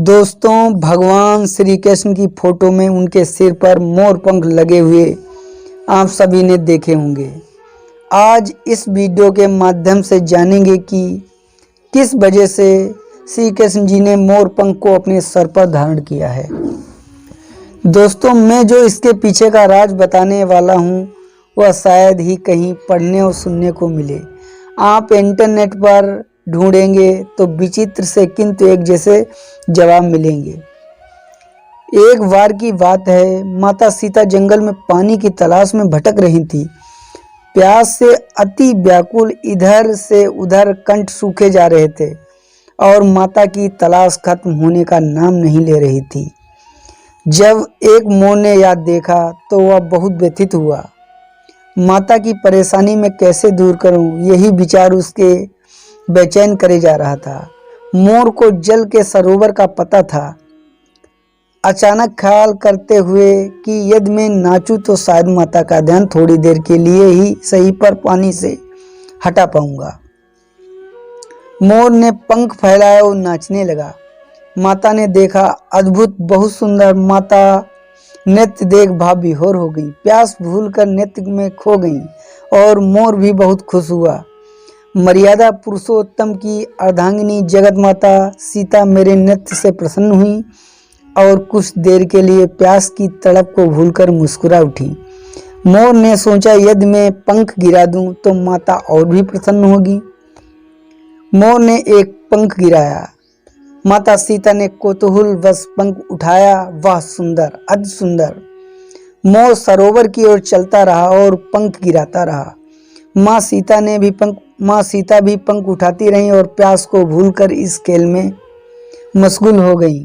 दोस्तों, भगवान श्री कृष्ण की फोटो में उनके सिर पर मोर पंख लगे हुए आप सभी ने देखे होंगे। आज इस वीडियो के माध्यम से जानेंगे कि किस वजह से श्री कृष्ण जी ने मोर पंख को अपने सर पर धारण किया है। दोस्तों, मैं जो इसके पीछे का राज बताने वाला हूँ वह शायद ही कहीं पढ़ने और सुनने को मिले। आप इंटरनेट पर ढूंढेंगे तो विचित्र से किंतु एक जैसे जवाब मिलेंगे। एक बार की बात है, माता सीता जंगल में पानी की तलाश में भटक रही थी। प्यास से अति व्याकुल इधर से उधर कंठ सूखे जा रहे थे और माता की तलाश खत्म होने का नाम नहीं ले रही थी। जब एक मोर ने याद देखा तो वह बहुत व्यथित हुआ। माता की परेशानी में कैसे दूर करूं, यही विचार उसके बेचैन करे जा रहा था। मोर को जल के सरोवर का पता था। अचानक ख्याल करते हुए कि यदि मैं नाचूं तो शायद माता का ध्यान थोड़ी देर के लिए ही सही पर पानी से हटा पाऊंगा। मोर ने पंख फैलाया और नाचने लगा। माता ने देखा, अद्भुत, बहुत सुंदर। माता नृत्य देख भाव विभोर हो गई, प्यास भूलकर नृत्य में खो गई और मोर भी बहुत खुश हुआ। मर्यादा पुरुषोत्तम की अर्धांगिनी जगत माता सीता मेरे नृत्य से प्रसन्न हुई और कुछ देर के लिए प्यास की तड़प को भूलकर मुस्कुरा उठी। मोर ने सोचा, यदि मैं पंख गिरा दूं तो माता और भी प्रसन्न होगी। मोर ने एक पंख गिराया। माता सीता ने कौतूहल वश पंख उठाया। वाह सुंदर, अति सुंदर। मोर सरोवर की ओर चलता रहा और पंख गिराता रहा। माँ सीता भी पंख उठाती रहीं और प्यास को भूलकर इस खेल में मशगूल हो गई।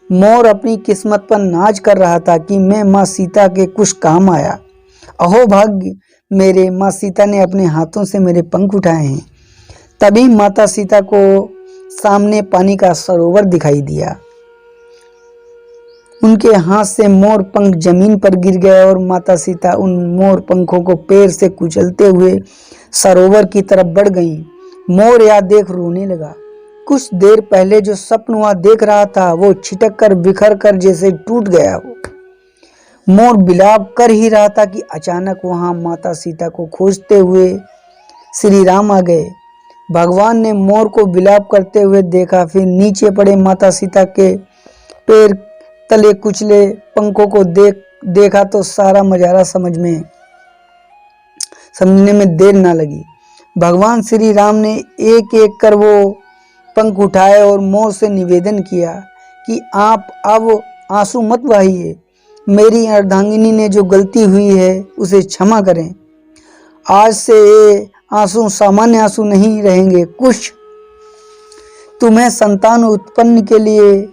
मोर अपनी किस्मत पर नाज कर रहा था कि मैं माँ सीता के कुछ काम आया। अहो भाग्य मेरे, माँ सीता ने अपने हाथों से मेरे पंख उठाए हैं। तभी माता सीता को सामने पानी का सरोवर दिखाई दिया। उनके हाथ से मोर पंख जमीन पर गिर गए और माता सीता उन मोर पंखों को पैर से कुचलते हुए सरोवर की तरफ बढ़ गईं। मोर यह देख रोने लगा। कुछ देर पहले जो सपन वह देख रहा था वो छिटक कर बिखर कर जैसे टूट गया हो। मोर बिलाप कर ही रहा था कि अचानक वहां माता सीता को खोजते हुए श्री राम आ गए। भगवान ने मोर को बिलाप करते हुए देखा, फिर नीचे पड़े माता सीता के पैर तले कुचले पंखों को देखा तो सारा मजारा समझने में देर ना लगी। भगवान श्री राम ने एक एक कर वो पंख उठाए और मोर से निवेदन किया कि आप अब आंसू मत बहाइए। मेरी अर्धांगिनी ने जो गलती हुई है उसे क्षमा करें। आज से ये आंसू सामान्य आंसू नहीं रहेंगे। कुछ तुम्हें संतान उत्पन्न के लिए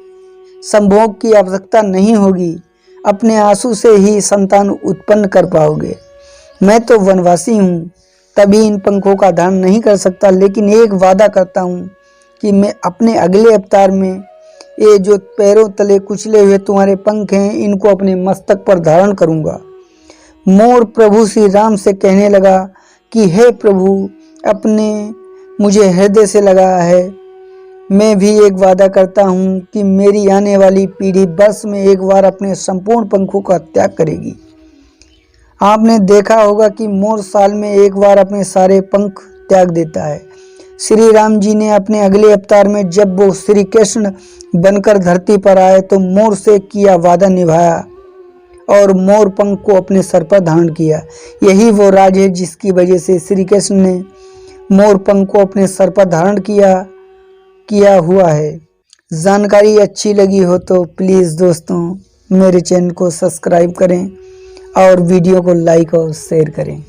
संभोग की आवश्यकता नहीं होगी। अपने आंसू से ही संतान उत्पन्न कर पाओगे। मैं तो वनवासी हूँ, तभी इन पंखों का धारण नहीं कर सकता, लेकिन एक वादा करता हूँ कि मैं अपने अगले अवतार में ये जो पैरों तले कुचले हुए तुम्हारे पंख हैं इनको अपने मस्तक पर धारण करूँगा। मोर प्रभु श्री राम से कहने लगा कि हे प्रभु, अपने मुझे हृदय से लगाया है। मैं भी एक वादा करता हूँ कि मेरी आने वाली पीढ़ी वर्ष में एक बार अपने संपूर्ण पंखों का त्याग करेगी। आपने देखा होगा कि मोर साल में एक बार अपने सारे पंख त्याग देता है। श्री राम जी ने अपने अगले अवतार में जब वो श्री कृष्ण बनकर धरती पर आए तो मोर से किया वादा निभाया और मोर पंख को अपने सर पर धारण किया। यही वो राज है जिसकी वजह से श्री कृष्ण ने मोर पंख को अपने सर पर धारण किया हुआ है। जानकारी अच्छी लगी हो तो प्लीज़ दोस्तों मेरे चैनल को सब्सक्राइब करें और वीडियो को लाइक और शेयर करें।